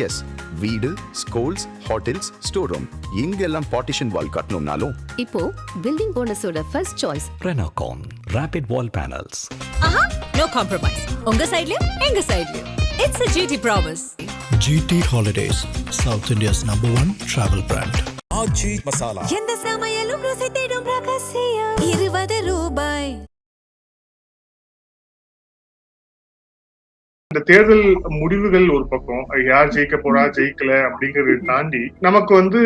S, வீடு, schools, hotels, store room இங்கெல்லாம் partition wall கட்டணும்னாலும் இப்போ பில்டிங் போனஸோட first choice Renocon Rapid Wall Panels. No compromise. உங்க சைடுலயும் எங்க சைடுலயும். It's a GT promise. GT Holidays, South India's #1 travel brand. ஆச்சி மசாலா. எந்த சமையலும் ருசி தேடும் ரகசியம். 20 ரூபாய். இந்த தேர்தல் முடிவுகள் ஒரு பக்கம், யார் ஜெயிக்க போறா ஜெயிக்கல அப்படிங்கறத தாண்டி நமக்கு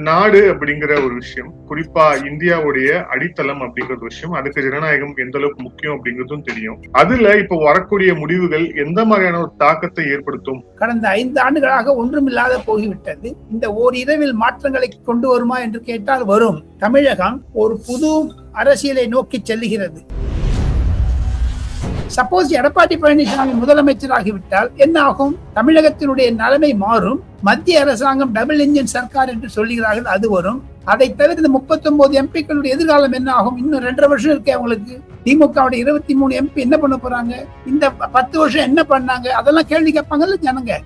நாடு அப்படிங்கிற ஒரு விஷயம், குறிப்பா இந்தியாவுடைய அடித்தளம் அப்படிங்கிற ஒரு விஷயம், அதுக்கு ஜனநாயகம் எந்த அளவுக்கு முக்கியம் அப்படிங்கிறதும் தெரியும். அதுல இப்ப வரக்கூடிய முடிவுகள் எந்த மாதிரியான ஒரு தாக்கத்தை ஏற்படுத்தும்? கடந்த 5 ஆண்டுகளாக ஒன்றுமில்லாத போய்விட்டது. இந்த ஓரிரவில் மாற்றங்களை கொண்டு வருமா என்று கேட்டால் வரும். தமிழகம் ஒரு புது அரசியலை நோக்கி செல்லுகிறது. சப்போஸ் எடப்பாடி பழனிசாமி முதலமைச்சராகிவிட்டால் என்ன ஆகும்? தமிழகத்தினுடைய நிலைமை மாறும். மத்திய அரசாங்கம் டபுள் இன்ஜின் சர்க்கார் என்று சொல்லுகிறார்கள், அது வரும். அதை தவிர இந்த 39 எம்பிக்களுடைய எதிர்காலம் என்ன ஆகும்? இன்னும் 2.5 வருஷம் இருக்கு அவங்களுக்கு. திமுகவுடைய 23 எம்பி என்ன பண்ண போறாங்க? இந்த 10 வருஷம் என்ன பண்ணாங்க? அதெல்லாம் கேள்வி கேட்பாங்கல்ல ஜனங்க.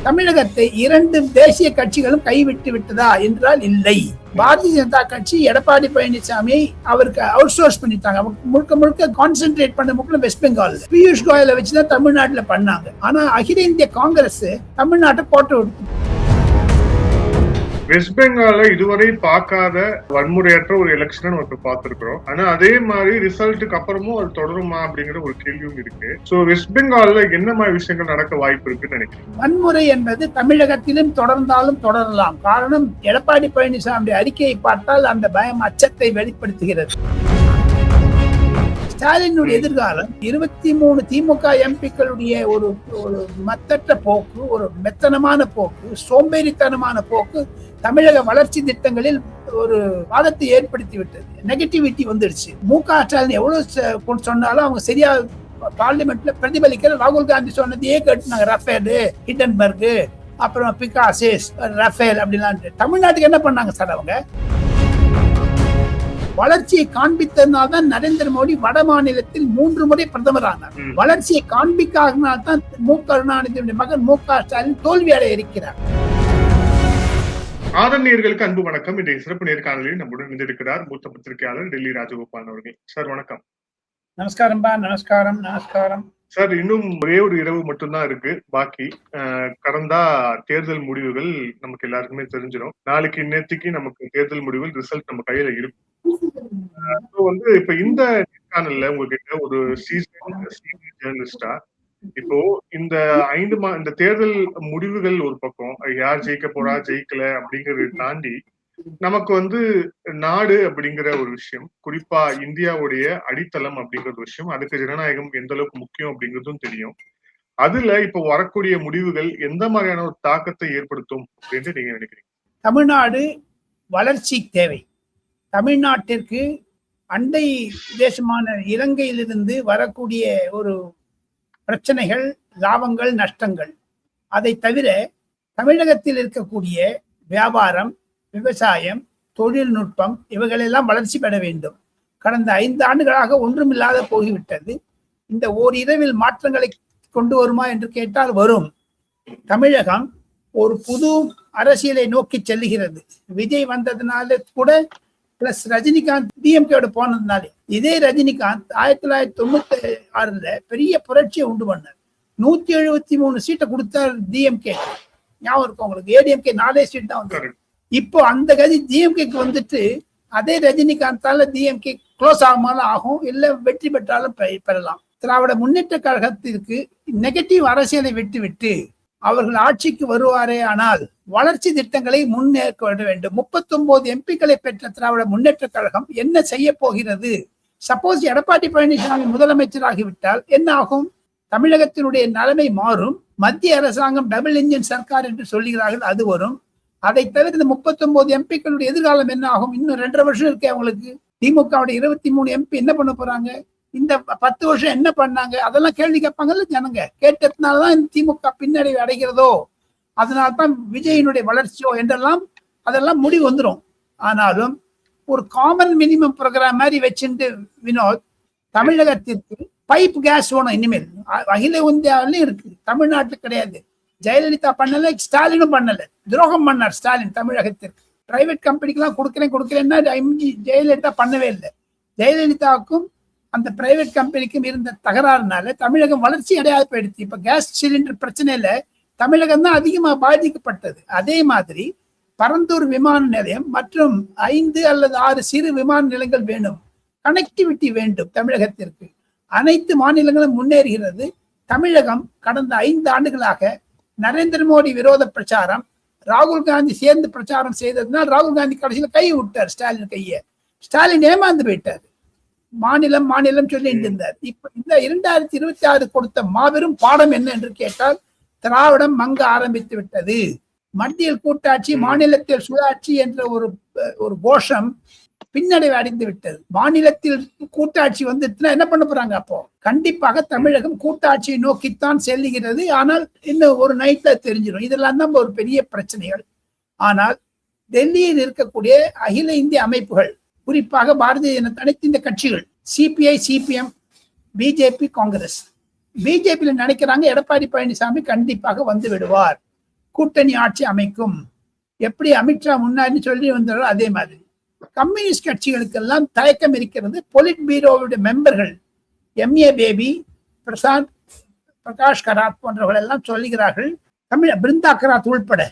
தமிழகத்தை 2 தேசிய கட்சிகளும் கைவிட்டு விட்டதா என்றால் இல்லை. பாரதிய ஜனதா கட்சி எடப்பாடி பழனிசாமி அவருக்கு அவுட் சோர்ஸ் பண்ணிட்டாங்க. முழுக்க முழுக்க கான்சென்ட்ரேட் பண்ண முக்கியம் வெஸ்ட் பெங்கால். பியூஷ் கோயலை வச்சுதான் தமிழ்நாட்டுல பண்ணாங்க. ஆனா அகில இந்திய காங்கிரஸ் தமிழ்நாட்டை போட்டு விட்டு. வெஸ்ட் பெங்கால இதுவரை பார்க்காத வன்முறையற்ற ஒரு எலெக்ஷன் நம்ம பார்த்திருக்கிறோம். ஆனா அதே மாதிரி ரிசல்ட்டுக்கு அப்புறமும் அது தொடருமா அப்படிங்கிற ஒரு கேள்வியும் இருக்கு. சோ வெஸ்ட் பெங்கால்ல என்ன மாதிரி விஷயங்கள் நடக்க வாய்ப்பு இருக்குன்னு நினைக்கிறேன். வன்முறை என்பது தமிழகத்திலும் தொடர்ந்தாலும் தொடரலாம். காரணம், எடப்பாடி பழனிசாமி அறிக்கையை பார்த்தால் அந்த பயம், அச்சத்தை வெளிப்படுத்துகிறது. ஸ்டாலினுடைய எதிர்காலம் 23 திமுக எம்பிக்களுடைய ஒரு மத்தற்ற போக்கு, ஒரு மெத்தனமான போக்கு, சோம்பேறித்தனமான போக்கு தமிழக வளர்ச்சி திட்டங்களில் ஒரு வாதத்தை ஏற்படுத்தி விட்டது. நெகட்டிவிட்டி வந்துடுச்சு. முக ஸ்டாலின் எவ்வளவு சொன்னாலும் அவங்க சரியா பார்லிமெண்ட்ல பிரதிபலிக்கிற. ராகுல் காந்தி சொன்னதையே கேட்டுனாங்க. ரஃபேல், ஹிண்டன்பர்க், அப்புறம் பிகாசிஸ், ரஃபேல் அப்படிலாம். தமிழ்நாட்டுக்கு என்ன பண்ணாங்க சார் அவங்க? வளர்ச்சியை காண்பித்ததுனால்தான் நரேந்திர மோடி வட மாநிலத்தில் 3 முறை பிரதமர் ஆனார். வளர்ச்சியை காண்பிக்காதனால்தான் கருணாநிதியுடைய மகன் முக ஸ்டாலின் தோல்வி அடைய இருக்கிறார். ஆதரணியர்களுக்கு அன்பு வணக்கம். இன்றைய சிறப்பு நேர்காணலில் நம்முடன் இணைந்திருக்கிறார் மூத்த பத்திரிகையாளர் டெல்லி ராஜகோபால் அவர்கள். சார் வணக்கம். நமஸ்காரம் பா. நமஸ்காரம். நமஸ்காரம் சார். இன்னும் ஒரே ஒரு இரவு மட்டும்தான் இருக்கு பாக்கி. கடந்தா தேர்தல் முடிவுகள் நமக்கு எல்லாருக்குமே தெரிஞ்சிடும். நாளைக்கு நேற்றுக்கு நமக்கு தேர்தல் முடிவுகள் ரிசல்ட் நம்ம கையில இருக்கும். இப்ப இந்த நேர்காணல்ல உங்ககிட்ட ஒரு சீனியர் ஜேர்னலிஸ்டா, இப்போ இந்த தேர்தல் முடிவுகள் ஒரு பக்கம், யார் ஜெயிக்க போறா ஜெயிக்கல அப்படிங்கறத தாண்டி நமக்கு நாடு அப்படிங்கிற ஒரு விஷயம், குறிப்பா இந்தியாவுடைய அடித்தளம் அப்படிங்கிற ஒரு விஷயம், அதுக்கு ஜனநாயகம் எந்த அளவுக்கு முக்கியம் அப்படிங்கிறதும் தெரியும். அதுல இப்ப வரக்கூடிய முடிவுகள் எந்த மாதிரியான ஒரு தாக்கத்தை ஏற்படுத்தும் அப்படின்னு நீங்க நினைக்கிறீங்க? தமிழ்நாடு வளர்ச்சி தேவை. தமிழ்நாட்டிற்கு அண்டை தேசமான இலங்கையிலிருந்து வரக்கூடிய ஒரு பிரச்சனைகள், லாபங்கள், நஷ்டங்கள், அதை தவிர தமிழகத்தில் இருக்கக்கூடிய வியாபாரம், விவசாயம், தொழில்நுட்பம் இவைகளெல்லாம் வளர்ச்சி பெற வேண்டும். கடந்த 5 ஆண்டுகளாக ஒன்றுமில்லாத போய்விட்டது. இந்த ஓரிரவில் மாற்றங்களை கொண்டு வருமா என்று கேட்டால் வரும். தமிழகம் ஒரு புது அரசியலை நோக்கி செல்லுகிறது. விஜய் வந்ததுனால கூட, பிளஸ் ரஜினிகாந்த் டிஎம்கேட போனதுனாலே. இதே ரஜினிகாந்த் 1996 பெரிய புரட்சியை உண்டு பண்ணார். 173 சீட்டை கொடுத்தார் டிஎம்கே. ஞாபகம் இருக்கும் உங்களுக்கு? ஏடிஎம்கே 4 சீட் தான் வந்தாரு. இப்போ அந்த கதி டிஎம்கேக்கு வந்துட்டு, அதே ரஜினிகாந்தால டிஎம்கே க்ளோஸ் ஆகுமாலும் ஆகும், இல்ல வெற்றி பெற்றாலும் பெறலாம். திராவிட முன்னேற்ற கழகத்திற்கு நெகட்டிவ் அரசியலை விட்டு அவர்கள் ஆட்சிக்கு வருவாரே ஆனால் வளர்ச்சி திட்டங்களை முன்னேற்க வேண்டும். 39 எம்பிக்களை பெற்ற திராவிட முன்னேற்ற கழகம் என்ன செய்ய போகிறது? சப்போஸ் எடப்பாடி பழனிசாமி முதலமைச்சராகிவிட்டால் என்ன ஆகும்? தமிழகத்தினுடைய நிலைமை மாறும். மத்திய அரசாங்கம் டபுள் இன்ஜின் சர்க்கார் என்று சொல்லுகிறார்கள், அது வரும். அதை தவிர இந்த 39 எம்பிக்களுடைய எதிர்காலம் என்ன ஆகும்? இன்னும் 2.5 வருஷம் இருக்கு அவங்களுக்கு. திமுகவுடைய 23 எம்பி என்ன பண்ண போறாங்க? இந்த 10 வருஷம் என்ன பண்ணாங்க? அதெல்லாம் கேள்வி கேட்பாங்கல்ல ஜனங்க. கேட்டதுனாலதான் திமுக பின்னடைவு அடைகிறதோ, அதனால்தான் விஜயினுடைய வளர்ச்சியோ என்றெல்லாம் அதெல்லாம் முடிவு வந்துடும். ஆனாலும் ஒரு காமன் மினிமம் ப்ரோக்ராம் மாதிரி வச்சுட்டு வினோத், தமிழகத்திற்கு பைப் கேஸ் வேணும் இனிமேல். அகில இந்தியாவிலும் இருக்கு, தமிழ்நாட்டுல கிடையாது. ஜெயலலிதா பண்ணல, ஸ்டாலினும் பண்ணல. துரோகம் பண்ணார் ஸ்டாலின் தமிழகத்திற்கு. பிரைவேட் கம்பெனிக்கெல்லாம் கொடுக்குறேன்னா ஜெயலலிதா பண்ணவே இல்லை. ஜெயலலிதாவுக்கும் அந்த பிரைவேட் கம்பெனிக்கும் இருந்த தகராறுனால தமிழகம் வளர்ச்சி அடையாது போயிடுச்சு. இப்ப கேஸ் சிலிண்டர் பிரச்சனையில தமிழகம் தான் அதிகமா பாதிக்கப்பட்டது. அதே மாதிரி பரந்தூர் விமான நிலையம் மற்றும் 5 அல்லது 6 சிறு விமான நிலையங்கள் வேணும். கனெக்டிவிட்டி வேண்டும் தமிழகத்திற்கு. அனைத்து மாநிலங்களும் முன்னேறுகிறது. தமிழகம் கடந்த 5 ஆண்டுகளாக நரேந்திர மோடி விரோத பிரச்சாரம், ராகுல் காந்தி சேர்ந்து பிரச்சாரம் செய்ததுனால் ராகுல் காந்தி கடைசியில் கை விட்டார் ஸ்டாலின் கையை. ஸ்டாலின் ஏமாந்து போயிட்டார். மாநிலம் மாநிலம் சொல்லிட்டு இருந்தார். இப்ப இந்த 2026 கொடுத்த மாபெரும் பாடம் என்ன என்று கேட்டால், திராவிடம் மங்க ஆரம்பித்து விட்டது. மத்தியில் கூட்டாட்சி, மாநிலத்தில் சுயாட்சி என்ற ஒரு கோஷம் பின்னடைவு அடைந்து விட்டது. மாநிலத்தில் கூட்டாட்சி வந்துட்டுனா என்ன பண்ண போறாங்க? அப்போ கண்டிப்பாக தமிழகம் கூட்டாட்சியை நோக்கித்தான் செல்லுகிறது. ஆனால் இன்னும் ஒரு நைட்ல தெரிஞ்சிடும். இதெல்லாம் தான் ஒரு பெரிய பிரச்சனைகள். ஆனால் டெல்லியில் இருக்கக்கூடிய அகில இந்திய அமைப்புகள், குறிப்பாக பாரதிய ஜனதா, அனைத்து இந்த கட்சிகள், சிபிஐ, சிபிஎம், பிஜேபி, காங்கிரஸ், பிஜேபியில நினைக்கிறாங்க எடப்பாடி பழனிசாமி கண்டிப்பாக வந்து விடுவார், கூட்டணி ஆட்சி அமைக்கும். எப்படி அமித்ஷா முன்னாடி சொல்லி வந்தாரோ அதே மாதிரி. கம்யூனிஸ்ட் கட்சிகளுக்கெல்லாம் தயக்கம் இருக்கிறது. பொலிட் பீரோவுடைய மெம்பர்கள் எம்ஏ பேபி, பிரசாந்த், பிரகாஷ் கராத் போன்றவர்கள் எல்லாம் சொல்லுகிறார்கள், பிருந்தா கராத் உள்பட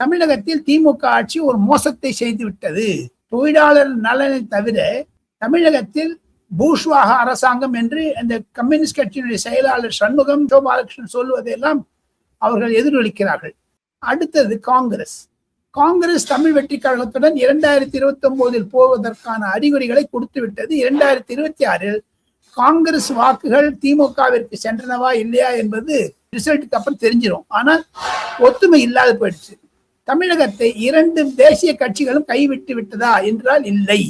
தமிழகத்தில் திமுக ஆட்சி ஒரு மோசத்தை செய்து விட்டது. தொழிலாளர் நலனை தவிர தமிழகத்தில் பூஷ்வாக அரசாங்கம் என்று அந்த கம்யூனிஸ்ட் கட்சியினுடைய செயலாளர் சண்முகம், சோபாலகிருஷ்ணன் சொல்லுவதையெல்லாம் அவர்கள் எதிரொலிக்கிறார்கள். அடுத்தது காங்கிரஸ். காங்கிரஸ் தமிழ் வெற்றி கழகத்துடன் 2029 போவதற்கான அறிகுறிகளை கொடுத்து விட்டது. 2026 காங்கிரஸ் வாக்குகள் திமுகவிற்கு சென்றனவா இல்லையா என்பது ரிசல்ட்டுக்கு அப்புறம் தெரிஞ்சிடும். ஆனால் ஒத்துமை இல்லாத போயிடுச்சு. தமிழகத்தை 2 தேசிய கட்சிகளும் கைவிட்டு விட்டதா என்றால் இல்லை.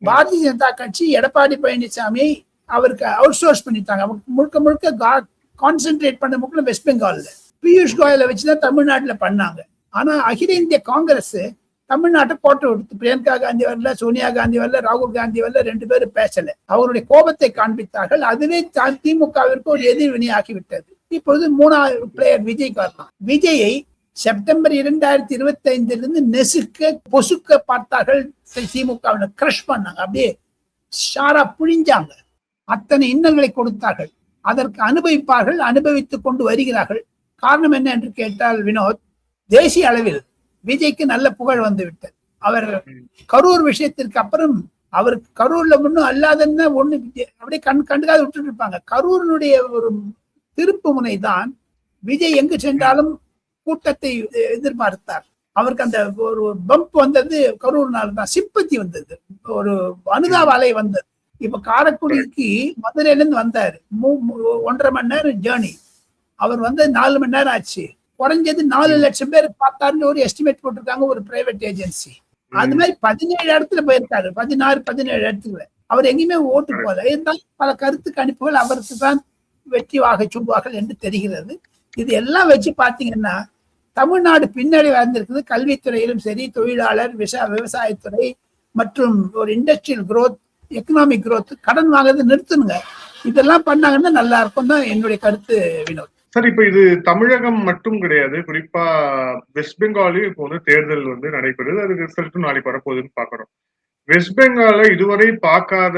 பாரதிய ஜனதா கட்சி எடப்பாடி பழனிசாமியை அவருக்கு அவுட் சோர்ஸ் பண்ணிட்டாங்க. முழுக்க முழுக்க கான்சென்ட்ரேட் பண்ண முக்கியம் வெஸ்ட் பெங்கால்ல பியூஷ் கோயலை வச்சுதான் தமிழ்நாட்டுல பண்ணாங்க. ஆனா அகில இந்திய காங்கிரஸ் தமிழ்நாட்டை போட்டு விடுத்து. பிரியங்கா காந்தி வரல, சோனியா காந்தி வரல, ராகுல் காந்தி வரல, 2 பேரும் பேசல. அவருடைய கோபத்தை காண்பித்தார்கள். அதுவே திமுகவிற்கு ஒரு எதிர்வினை ஆகிவிட்டது. இப்பொழுது 3வது பிளேயர் விஜய் வரலாம். விஜயை செப்டம்பர் 2025 நெசுக்க பொசுக்க பார்த்தார்கள். திமுக கிரஷ் பண்ணாங்க, அப்படியே ஷாரா புழிஞ்சாங்க. அத்தனை இன்னல்களை கொடுத்தார்கள். அதற்கு அனுபவிப்பார்கள், அனுபவித்துக் கொண்டு வருகிறார்கள். காரணம் என்ன என்று கேட்டால் வினோத், தேசிய அளவில் விஜய்க்கு நல்ல புகழ் வந்து விட்டது. அவர் கரூர் விஷயத்திற்கு அப்புறம், அவருக்கு கரூர்ல முன்னும் அல்லாதன்னு ஒண்ணு அப்படியே கண்டுக்காத விட்டுட்டு இருப்பாங்க. கரூரினுடைய ஒரு திருப்பு முனை தான் விஜய் எங்கு சென்றாலும் கூட்டத்தை எதிர்பார்த்தார். அவருக்கு அந்த ஒரு பம்ப் வந்தது கரூர்னால தான். சிம்பத்தி வந்தது, ஒரு அனுதாப அலை வந்தது. இப்ப காரைக்குடிக்கு மதுரையில இருந்து வந்தாரு. 1.5 மணி நேரம் ஜேர்னி. அவர் வந்து 4 மணி நேரம் ஆச்சு. குறைஞ்சது 4 லட்சம் பேர் பார்த்தாருன்னு ஒரு எஸ்டிமேட் போட்டிருக்காங்க ஒரு பிரைவேட் ஏஜென்சி. அது மாதிரி 17 இடத்துல போயிருக்காரு, 16-17 இடத்துல. அவர் எங்கேயுமே ஓட்டு போல. இருந்தாலும் பல கருத்து கணிப்புகள் அவருக்கு தான் வெற்றி வாகை சூடுவார்கள் என்று தெரிகிறது. இது எல்லாம் வச்சு பாத்தீங்கன்னா தமிழ்நாடு பின்னாடி வந்திருக்குது. கல்வித்துறையிலும் சரி, தொழிலாளர், விவசாயத்துறை மற்றும் ஒரு இண்டஸ்ட்ரியல் குரோத், எக்கனாமிக் குரோத், கடன் வாங்குறது நிறுத்தணுங்க. இதெல்லாம் பண்ணாங்கன்னா நல்லா இருக்கும் தான் என்னுடைய கருத்து வினோத். சார், இப்ப இது தமிழகம் மட்டும் கிடையாது. குறிப்பா வெஸ்ட் பெங்காலையும் இப்போ வந்து தேர்தல் வந்து நடைபெறுது. அது ரிசல்ட்டும் நாளைக்கு வரப்போகுதுன்னு பாக்குறோம். வெஸ்ட் பெங்கால இதுவரை பார்க்காத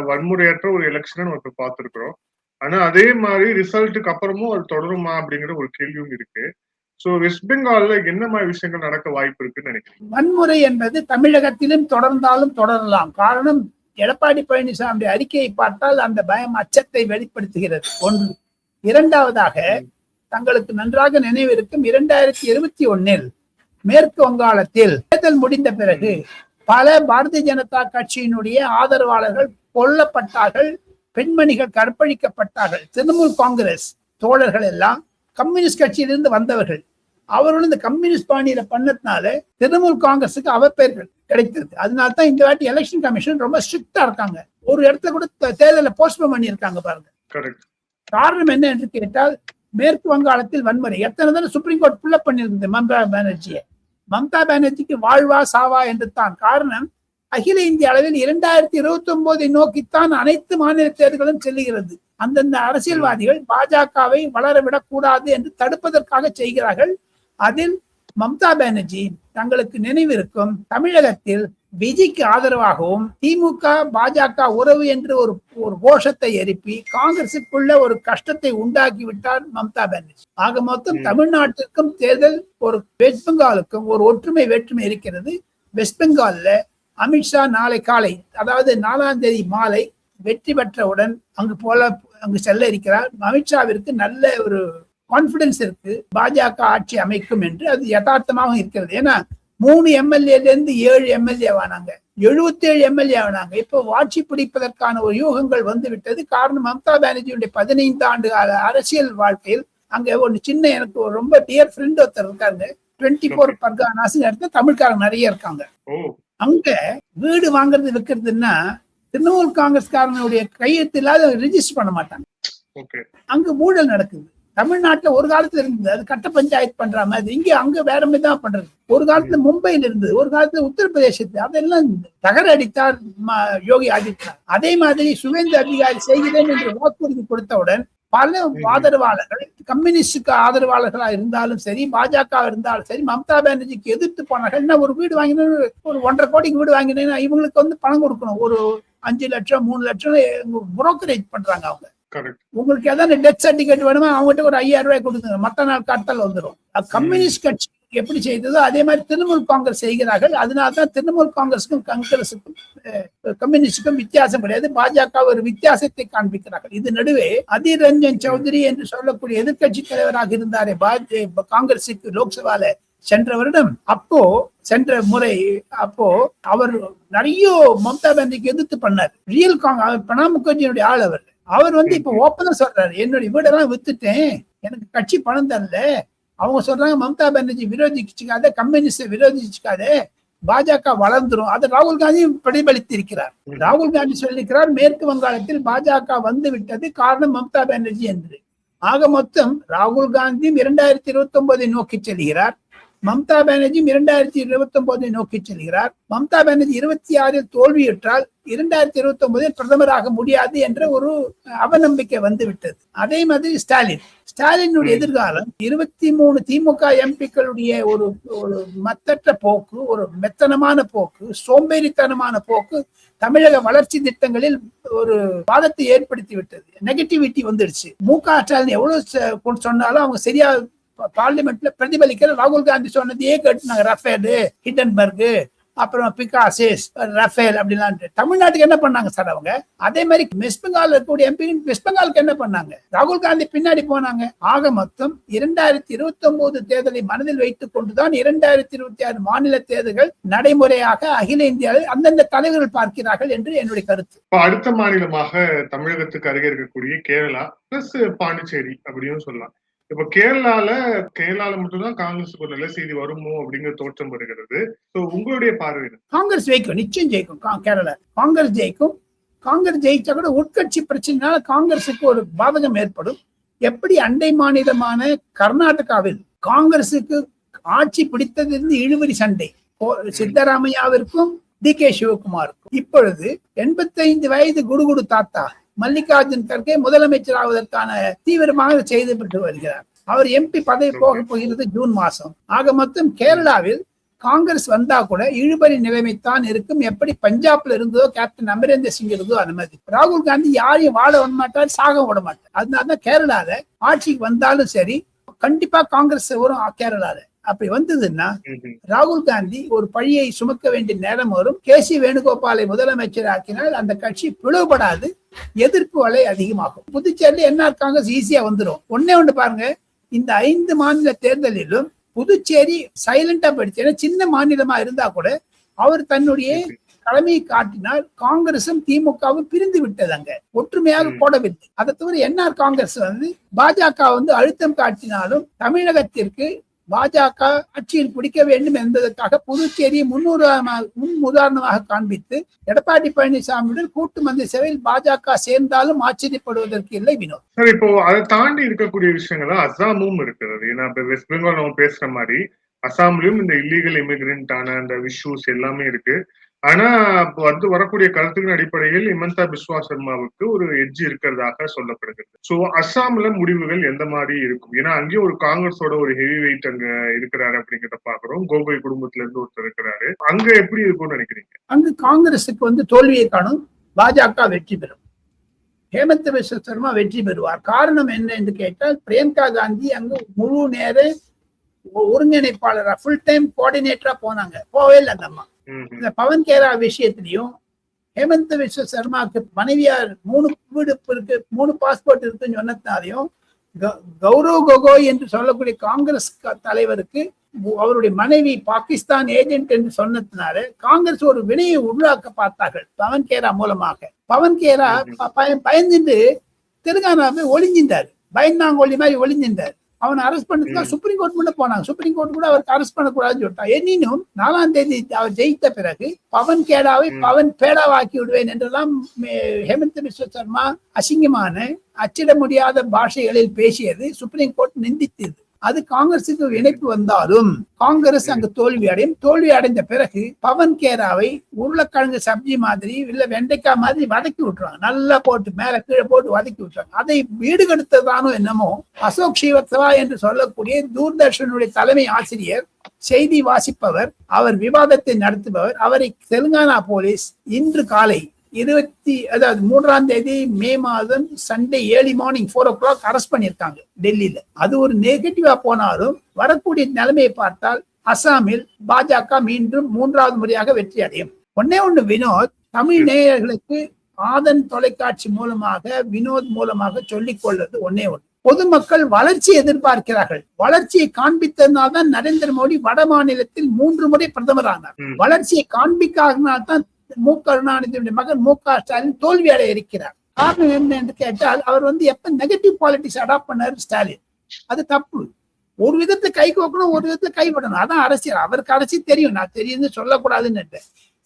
வன்முறையற்ற ஒரு எலெக்ஷன் நம்ம பார்த்திருக்கிறோம். ஆனா அதே மாதிரி ரிசல்ட்டுக்கு அப்புறமும் அது தொடருமா அப்படிங்கிற ஒரு கேள்வியும் இருக்கு. சோ வெஸ்ட் பெங்கால்ல என்ன மாதிரி விஷயங்கள் நடக்க வாய்ப்பு இருக்குன்னு நினைக்கிறேன்? வன்முறை என்பது தமிழகத்திலும் தொடர்ந்தாலும் தொடரலாம். காரணம், எடப்பாடி பழனிசாமி அறிக்கையை பார்த்தால் அந்த பயம், அச்சத்தை வெளிப்படுத்துகிறது. ஒன்று. இரண்டாவதாக, தங்களுக்கு நன்றாக நினைவிருக்கும் 2021 மேற்கு வங்காளத்தில் தேர்தல் முடிந்த பிறகு பல பாரதிய ஜனதா கட்சியினுடைய ஆதரவாளர்கள் கொல்லப்பட்டார்கள், பெண்மணிகள் கற்பழிக்கப்பட்டார்கள். திரிணாமுல் காங்கிரஸ் தோழர்கள் எல்லாம் கம்யூனிஸ்ட் கட்சியிலிருந்து வந்தவர்கள். அவர்களும் இந்த கம்யூனிஸ்ட் பாணியில பண்ணதுனால திரிணாமுல் காங்கிரஸுக்கு அவப்பெயர்கள் கிடைத்தது. அதனால்தான் இந்த வாட்டி எலெக்ஷன் கமிஷன் ரொம்ப ஸ்ட்ரிக்டா இருக்காங்க. ஒரு இடத்துல கூட தேர்தலை போஸ்ட்போன் பண்ணி இருக்காங்க பாருங்க. காரணம் என்ன என்று கேட்டால், மேற்கு வங்காளத்தில் வன்முறை எத்தனை தானே சுப்ரீம் கோர்ட் புல்லப் பண்ணியிருந்தது மம்தா பானர்ஜியை. மம்தா பானர்ஜிக்கு வாழ்வா சாவா என்று தான். காரணம், அகில இந்திய அளவில் 2029 நோக்கித்தான் அனைத்து மாநில தேர்தல்களும் செல்லுகிறது. அந்தந்த அரசியல்வாதிகள் பாஜகவை வளரவிடக் கூடாது என்று தடுப்பதற்காக செய்கிறார்கள். அதில் மம்தா பானர்ஜி தங்களுக்கு நினைவிருக்கும் தமிழகத்தில் விஜய்க்கு ஆதரவாகவும் திமுக பாஜக உறவு என்று ஒரு கோஷத்தை எழுப்பி காங்கிரசுக்குள்ள ஒரு கஷ்டத்தை உண்டாக்கி விட்டார் மம்தா பானர்ஜி. ஆக மொத்தம் தமிழ்நாட்டிற்கும் தேர்தல், ஒரு வெஸ்ட் பெங்காலுக்கும் ஒரு ஒற்றுமை வேற்றுமை இருக்கிறது. வெஸ்ட் பெங்கால்ல அமித்ஷா நாளை காலை, அதாவது 4ஆம் தேதி மாலை வெற்றி பெற்றவுடன் அங்கு செல்ல இருக்கிறார். அமித்ஷாவிற்கு நல்ல ஒரு கான்பிடன்ஸ் இருக்கு, பாஜக ஆட்சி அமைக்கும் என்று. அது யதார்த்தமாக இருக்கிறது. ஏன்னா 3 எம்எல்ஏல இருந்து 7 எம்எல்ஏ ஆனாங்க, 77 எம்எல்ஏ ஆனாங்க. இப்போ ஆட்சி பிடிப்பதற்கான ஒரு யூகங்கள் வந்து விட்டது. காரணம் மம்தா பானர்ஜியுடைய 15 ஆண்டு அரசியல் வாழ்க்கையில் அங்க ஒரு சின்ன, எனக்கு ஒரு ரொம்ப டியர் ஃப்ரெண்ட் ஒருத்தர் இருக்காங்க, 24 பர்கானாஸ் இடத்துல தமிழ்காரங்க நிறைய இருக்காங்க. அங்க வீடு வாங்குறது விற்கிறதுன்னா திரிணாமுல் காங்கிரஸ்காரனுடைய கையெழுத்து இல்லாத ரெஜிஸ்டர் பண்ண மாட்டாங்க. அங்க ஊழல் நடக்குது. தமிழ்நாட்டுல ஒரு காலத்துல இருந்தது, அது கட்ட பஞ்சாயத்து பண்ற மாதிரி. இங்க அங்க வேற மாதிரி தான் பண்றது. ஒரு காலத்துல மும்பையில இருந்தது, ஒரு காலத்துல உத்தரப்பிரதேசத்துல. அதெல்லாம் தகரடித்தார் யோகி ஆதித்யநாத். அதே மாதிரி சுவேந்து அதிகாரி செய்கிறேன் என்று வாக்குறுதி கொடுத்தவுடன் பல ஆதரவாளர்கள், கம்யூனிஸ்டுக்கு ஆதரவாளர்களா இருந்தாலும் சரி, பாஜக இருந்தாலும் சரி, மம்தா பானர்ஜிக்கு எதிர்த்து போனார்கள். என்ன, ஒரு வீடு வாங்கினேன், ஒரு 1.5 கோடிக்கு வீடு வாங்கினேன்னா இவங்களுக்கு வந்து பணம் கொடுக்கணும். ஒரு 5 லட்சம் 3 லட்சம் புரோக்கரேஜ் பண்றாங்க அவங்க. உங்களுக்கு ஏதாவது டெத் சர்டிபிகேட் வேணுமா, அவங்ககிட்ட ஒரு 5000 ரூபாய் கொடுத்துங்க, மத்த நாள் காட்டால் வந்துடும். கம்யூனிஸ்ட் கட்சி எப்படி செய்ததோ அதே மாதிரி திரிணாமுல் காங்கிரஸ் செய்கிறார்கள். அதனால்தான் திரிணாமுல் காங்கிரஸுக்கும் கம்யூனிஸ்டுக்கும் வித்தியாசம் கிடையாது. பாஜக ஒரு வித்தியாசத்தை காண்பிக்கிறார்கள். இது நடுவே அதீர் ரஞ்சன் சௌத்ரி என்று சொல்லக்கூடிய எதிர்கட்சி தலைவராக இருந்தாரே காங்கிரஸுக்கு லோக்சபால சென்ற வருடம், சென்ற முறை அவர் நிறைய மம்தா பானர்ஜிக்கு எதிர்த்து பண்ணார். ரியல் பிரணாப் முகர்ஜியுடைய ஆள் அவர் வந்து இப்ப ஓப்பனா சொல்றாரு, என்னுடைய வீடெல்லாம் வித்துட்டேன், எனக்கு கட்சி பணம் தரல. அவங்க சொல்றாங்க மம்தா பானர்ஜி விரோதிச்சுக்காத, கம்யூனிஸ்ட விரோதிச்சுக்காத, பாஜக வளர்ந்துரும். அதை ராகுல் காந்தி பிரதிபலித்திருக்கிறார். ராகுல் காந்தி சொல்லியிருக்கிறார், மேற்கு வங்காளத்தில் பாஜக வந்து விட்டது, காரணம் மம்தா பானர்ஜி என்று. ஆக மொத்தம் ராகுல் காந்தியும் 2029 நோக்கி செல்கிறார், மம்தா பானர்ஜியும் 2029 நோக்கி செல்கிறார். மம்தா பானர்ஜி 26 தோல்வியுற்றால் 2029 பிரதமராக முடியாது என்ற ஒரு அவநம்பிக்கை வந்து விட்டது. அதே மாதிரி ஸ்டாலினுடைய எதிர்காலம் 23 திமுக எம்பிக்களுடைய ஒரு மத்தற்ற போக்கு, ஒரு மெத்தனமான போக்கு, சோம்பேறித்தனமான போக்கு தமிழக வளர்ச்சி திட்டங்களில் ஒரு வாதத்தை ஏற்படுத்தி விட்டது. நெகட்டிவிட்டி வந்துடுச்சு. ஸ்டாலின் எவ்வளவு சொன்னாலும் அவங்க சரியா பார்லிமெண்ட்ல பிரதிபலிக்கிற. ராகுல் காந்தி சொன்னதையே கேட்டுனாங்க, ரஃபேல், ஹிண்டன்பர்க், அப்புறம் பிகாசிஸ், ரஃபேல் அப்படிலாம். தமிழ்நாட்டுக்கு என்ன பண்ணாங்க சார் அவங்க? அதே மாதிரி வெஸ்ட் பெங்கால் இருக்கக்கூடிய எம்பி வெஸ்ட் பெங்காலுக்கு என்ன பண்ணாங்க? ராகுல் காந்தி பின்னாடி போனாங்க. ஆக மொத்தம் 2029 தேர்தலை மனதில் வைத்துக் கொண்டுதான் 2026 மாநில தேர்தல்கள் நடைமுறையாக அகில இந்தியாவில் அந்தந்த தலைவர்கள் பார்க்கிறார்கள் என்று என்னுடைய கருத்து. அடுத்த மாநிலமாக தமிழகத்துக்கு அருகே இருக்கக்கூடிய கேரளா பிளஸ் பாண்டிச்சேரி அப்படின்னு சொல்லலாம். இப்ப கேரளால மட்டும்தான் காங்கிரஸுக்கு ஒரு நல்ல செய்தி வருமோ அப்படிங்கிற தோற்றம் வருகிறது. உங்களுடைய பார்வை? காங்கிரஸ் ஜெயிக்கும், நிச்சயம் ஜெயிக்கும். கேரளா காங்கிரஸ் ஜெயிக்கும். காங்கிரஸ் ஜெயிச்சா கூட உட்கட்சி பிரச்சனைனால காங்கிரஸுக்கு ஒரு பாதகம் ஏற்படும். எப்படி அண்டை மாநிலமான கர்நாடகாவில் காங்கிரசுக்கு ஆட்சி பிடித்ததிலிருந்து இழுவரி சண்டை சித்தராமையாவிற்கும் DK சிவகுமாருக்கும். இப்பொழுது 85 வயது குடுகுடு தாத்தா மல்லிகார்ஜுன் கர்கே முதலமைச்சர் ஆவதற்கான தீவிரமாக செய்துவிட்டு வருகிறார். அவர் MP பதவி போக போகிறது ஜூன் மாசம். ஆக மொத்தம் கேரளாவில் காங்கிரஸ் வந்தா கூட இழுபறி நிலைமைத்தான் இருக்கும். எப்படி பஞ்சாப்ல இருந்ததோ, கேப்டன் அமரேந்தர் சிங் இருந்ததோ அந்த மாதிரி. ராகுல் காந்தி யாரையும் வாழ விட மாட்டார், சாக விட மாட்டார். அதனாலதான் கேரளால ஆட்சிக்கு வந்தாலும் சரி கண்டிப்பா காங்கிரஸ் வரும் கேரளால. அப்படி வந்ததுன்னா ராகுல் காந்தி ஒரு பழியை சுமக்க வேண்டிய நேரம் வரும். KC வேணுகோபாலை முதலமைச்சர் ஆக்கினால் அந்த கட்சி பிளவுபடாது, எதிர்ப்பு அலை அதிகமாகும். புதுச்சேரியில NR காங்கிரஸ் ஈஸியா வந்துடும். ஒண்ணு பாருங்க, இந்த 5 மாநில தேர்தலிலும் புதுச்சேரி சைலண்டா போயிடுச்சு. ஏன்னா சின்ன மாநிலமா இருந்தா கூட அவர் தன்னுடைய தலைமையை காட்டினால் காங்கிரசும் திமுகவும் பிரிந்து விட்டது, அங்க ஒற்றுமையாக போடவில்லை. அதை தவிர NR காங்கிரஸ் பாஜக அழுத்தம் காட்டினாலும் தமிழகத்திற்கு பாஜக ஆட்சியில் பிடிக்க வேண்டும் என்பதற்காக புதுச்சேரியை முன் உதாரணமாக காண்பித்து எடப்பாடி பழனிசாமியுடன் கூட்டு மந்திரி சபையில் பாஜக சேர்ந்தாலும் ஆச்சரியப்படுவதற்கு இல்லை வினோத். சார், இப்போ அதை தாண்டி இருக்கக்கூடிய விஷயங்கள் அசாமும் இருக்கிறது. ஏன்னா இப்ப வெஸ்ட் பெங்கால் நம்ம பேசுற மாதிரி அசாம்லயும் இந்த இல்லீகல் இமிகிரண்டான அந்த இஷ்யூஸ் எல்லாமே இருக்கு. ஆனா வரக்கூடிய கருத்துக்களின் அடிப்படையில் ஹிமந்தா பிஸ்வா சர்மாவுக்கு ஒரு எட்ஜ் இருக்கிறதாக சொல்லப்படுகிறது. சோ அஸ்ஸாம்ல முடிவுகள் எந்த மாதிரி இருக்கும்? ஏன்னா அங்கேயும் ஒரு காங்கிரஸோட ஒரு ஹெவி வெயிட் அங்க இருக்கிறாரு அப்படிங்கிறத பாக்குறோம். கோகோய் குடும்பத்துல இருந்து ஒருத்தர் இருக்கிறாரு. அங்க எப்படி இருக்கும்னு நினைக்கிறீங்க? அங்கு காங்கிரசுக்கு தோல்வியை காணும், பாஜக வெற்றி பெறும், ஹேமந்த் பிஸ்வா சர்மா வெற்றி பெறுவார். காரணம் என்ன என்று கேட்டால், பிரியங்கா காந்தி அங்கு முழு நேர ஒருங்கிணைப்பாளரா ஃபுல் டைம் கோஆர்டினேட்டரா போனாங்க, போவே இல்லை அந்த அம்மா. இந்த பவன் கேரா விஷயத்திலையும் ஹேமந்த் பிஸ்வா சர்மாவுக்கு மனைவியார் 3 வீடு இருக்கு, 3 பாஸ்போர்ட் இருக்குன்னு சொன்னதுனாலையும் கௌரவ் கோகோய் என்று சொல்லக்கூடிய காங்கிரஸ் தலைவருக்கு அவருடைய மனைவி பாகிஸ்தான் ஏஜென்ட் என்று சொன்னதுனால காங்கிரஸ் ஒரு வினையை உருவாக்க பார்த்தார்கள் பவன் கேரா மூலமாக. பவன் கேரா பயந்துட்டு தெலுங்கானாவை ஒளிஞ்சின்றாரு, பயந்தாங்கொல்லி மாதிரி ஒளிஞ்சின்றார். அவனை அரெஸ்ட் பண்ணதுக்காக சுப்ரீம் கோர்ட் முன்ன போனாங்க. சுப்ரீம் கோர்ட் கூட அவருக்கு அரெஸ்ட் பண்ணக்கூடாதுன்னு சொல்லிட்டான். எனினும் 4ஆம் தேதி அவர் ஜெயித்த பிறகு பவன் கேடாவை பவன் பேடாவாக்கி விடுவேன் என்றெல்லாம் ஹேமந்த் பிஸ்வா சர்மா அசிங்கமான அச்சிட முடியாத பாஷைகளில் பேசியது சுப்ரீம் கோர்ட் நிந்தித்தது. அது காங்கிரசுக்கு இணைப்பு வந்தாலும் காங்கிரஸ் அங்கு தோல்வி அடையும். தோல்வி அடைந்த பிறகு பவன் கேராவை உருளைக்கிழங்கு சப்ஜி மாதிரி இல்ல வெண்டைக்காய் மாதிரி வதக்கி விட்டுருவாங்க, நல்லா போட்டு மேல கீழே போட்டு வதக்கி விட்டுறாங்க. அதை வீடு கெடுத்ததானோ என்னமோ அசோக் ஸ்ரீவத்சவா என்று சொல்லக்கூடிய தூர்தர்ஷனுடைய தலைமை ஆசிரியர், செய்தி வாசிப்பவர், அவர் விவாதத்தை நடத்துபவர், அவரை தெலுங்கானா போலீஸ் இன்று காலை 3ஆம் தேதி மே மாதம் Sunday early morning 4 o'clock arrest பண்ணியிருக்காங்க டெல்லியில. அது ஒரு நெகட்டிவா போனாலும் வரக்கூடிய நிலைமையை பார்த்தால் அசாமில் பாஜக மீண்டும் 3வது முறையாக வெற்றி அடையும். ஒண்ணு வினோத், தமிழ் நேயர்களுக்கு ஆதன் தொலைக்காட்சி மூலமாக வினோத் மூலமாக சொல்லிக் கொள்வது ஒண்ணு. பொதுமக்கள் வளர்ச்சி எதிர்பார்க்கிறார்கள். வளர்ச்சியை காண்பித்ததுனால்தான் நரேந்திர மோடி வட மாநிலத்தில் 3 முறை பிரதமர் ஆனார். வளர்ச்சியை காண்பிக்காதனால்தான் கருணாநிதியுடைய மகன் மு.க. ஸ்டாலின் தோல்வி அடைய இருக்கிறார். காரணம் என்ன என்று கேட்டால், அவர் எப்ப நெகட்டிவ் பாலிடிக்ஸ் அடாப்ட் பண்ணாரு ஸ்டாலின், அது தப்பு. ஒரு விதத்துல கை கோக்கணும், ஒரு விதத்துல கைவிடணும், அதான் அரசியல். அவருக்கு அரசியல் தெரியும், நான் தெரியும்னு சொல்லக்கூடாதுன்னு.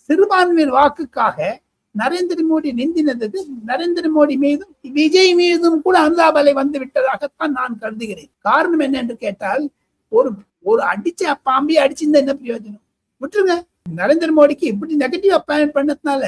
சிறுபான்மையின் வாக்குக்காக நரேந்திர மோடி நிந்தினதுக்கு நரேந்திர மோடி மீதும் விஜய் மீதும் கூட அனுதாபலை வந்து விட்டதாகத்தான் நான் கருதுகிறேன். காரணம் என்ன என்று கேட்டால், ஒரு அடிச்ச பாம்பி அடிச்சிருந்தா என்ன பிரயோஜனம்? விட்டுருங்க. நரேந்திர மோடிக்கு இப்படி நெகட்டிவ் அப்பாயின்ட் பண்ணதுனால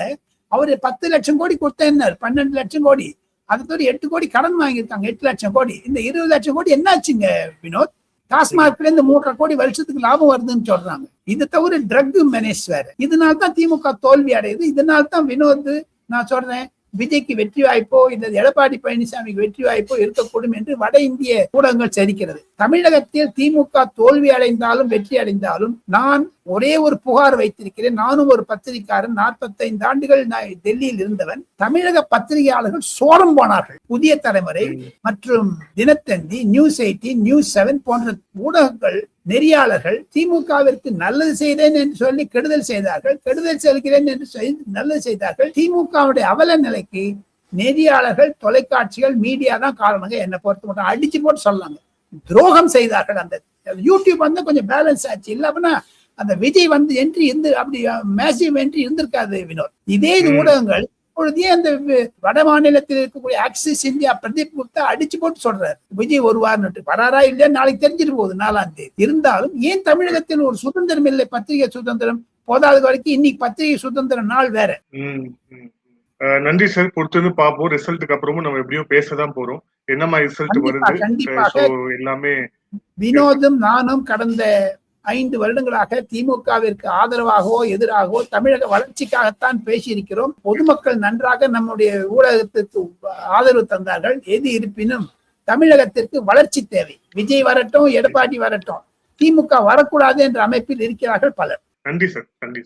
அவரு 10 லட்சம் கோடி கொடுத்தேன்னாரு, 12 லட்சம் கோடி, அதை தவிர 8 கோடி கடன் வாங்கியிருக்காங்க, 8 லட்சம் கோடி. இந்த 20 லட்சம் கோடி என்னாச்சுங்க வினோத்? டாஸ்மார்க்ல இருந்து 3.5 கோடி வருஷத்துக்கு லாபம் வருதுன்னு சொல்றாங்க. இது தவிர ட்ரக் மெனேஸ் வேற. இதனால்தான் திமுக தோல்வி அடையுது. இதனால்தான் வினோத் நான் சொல்றேன், விஜய்க்கு வெற்றி வாய்ப்போ இந்த எடப்பாடி பழனிசாமிக்கு வெற்றி வாய்ப்போ இருக்கக்கூடும் என்று வட இந்திய ஊடகங்கள் சரிக்கிறது. தமிழகத்தில் திமுக தோல்வி அடைந்தாலும் வெற்றி அடைந்தாலும் நான் ஒரே ஒரு புகார் வைத்திருக்கிறேன். நானும் ஒரு பத்திரிகையாளர், 45 ஆண்டுகள் டெல்லியில் இருந்தவன். தமிழக பத்திரிகையாளர்கள் சோரம் போனார்கள். புதிய தலைமுறை மற்றும் தினத்தந்தி, நியூஸ் 18, நியூஸ் 7 போன்ற ஊடகங்கள் நெறியாளர்கள் திமுகவிற்கு நல்லது செய்தேன் என்று சொல்லி கெடுதல் செய்தார்கள், கெடுதல் செல்கிறேன் என்று சொல்லி நல்லது செய்தார்கள். திமுகவுடைய அவல நிலைக்கு நெறியாளர்கள், தொலைக்காட்சிகள், மீடியா தான் காரணங்க. என்னை பொறுத்த மட்டும் அடிச்சு போட்டு சொல்லாங்க, துரோகம் செய்தார்கள். அந்த யூடியூப் கொஞ்சம் பேலன்ஸ் ஆச்சு. இல்ல அப்படின்னா அந்த விஜய் என்ட்ரி இருந்து அப்படி மேசிவ் என்ட்ரி இருந்திருக்காது வினோத். இதே ஊடகங்கள் இப்பொழுதே அந்த வட மாநிலத்தில் இருக்கக்கூடிய ஆக்சிஸ் இந்தியா பிரதீப் குப்தா அடிச்சு போட்டு சொல்றாரு விஜய் வருவார்னு. வராரா இல்லையா நாளைக்கு தெரிஞ்சிட்டு போகுது 4ஆம் தேதி. இருந்தாலும் ஏன் தமிழகத்தில் ஒரு சுதந்திரம் இல்லை? பத்திரிகை சுதந்திரம் போதாத வரைக்கும் இன்னைக்கு பத்திரிகை சுதந்திர நாள் வேற. நன்றி சார், பொறுத்து பார்ப்போம். ரிசல்ட்டுக்கு அப்புறமும் நம்ம எப்படியும் பேசதான் போறோம். என்ன மாதிரி ரிசல்ட் வருது கண்டிப்பாக எல்லாமே. வினோதும் நானும் கடந்த 5 வருடங்களாக திமுகவிற்கு ஆதரவாகவோ எதிராகவோ தமிழக வளர்ச்சிக்காகத்தான் பேசியிருக்கிறோம். பொதுமக்கள் நன்றாக நம்முடைய ஊடகத்திற்கு ஆதரவு தந்தார்கள். எது இருப்பினும் தமிழகத்திற்கு வளர்ச்சி தேவை. விஜய் வரட்டும், எடப்பாடி வரட்டும், திமுக வரக்கூடாது என்ற அமைப்பில் இருக்கிறார்கள் பலர். நன்றி சார், நன்றி.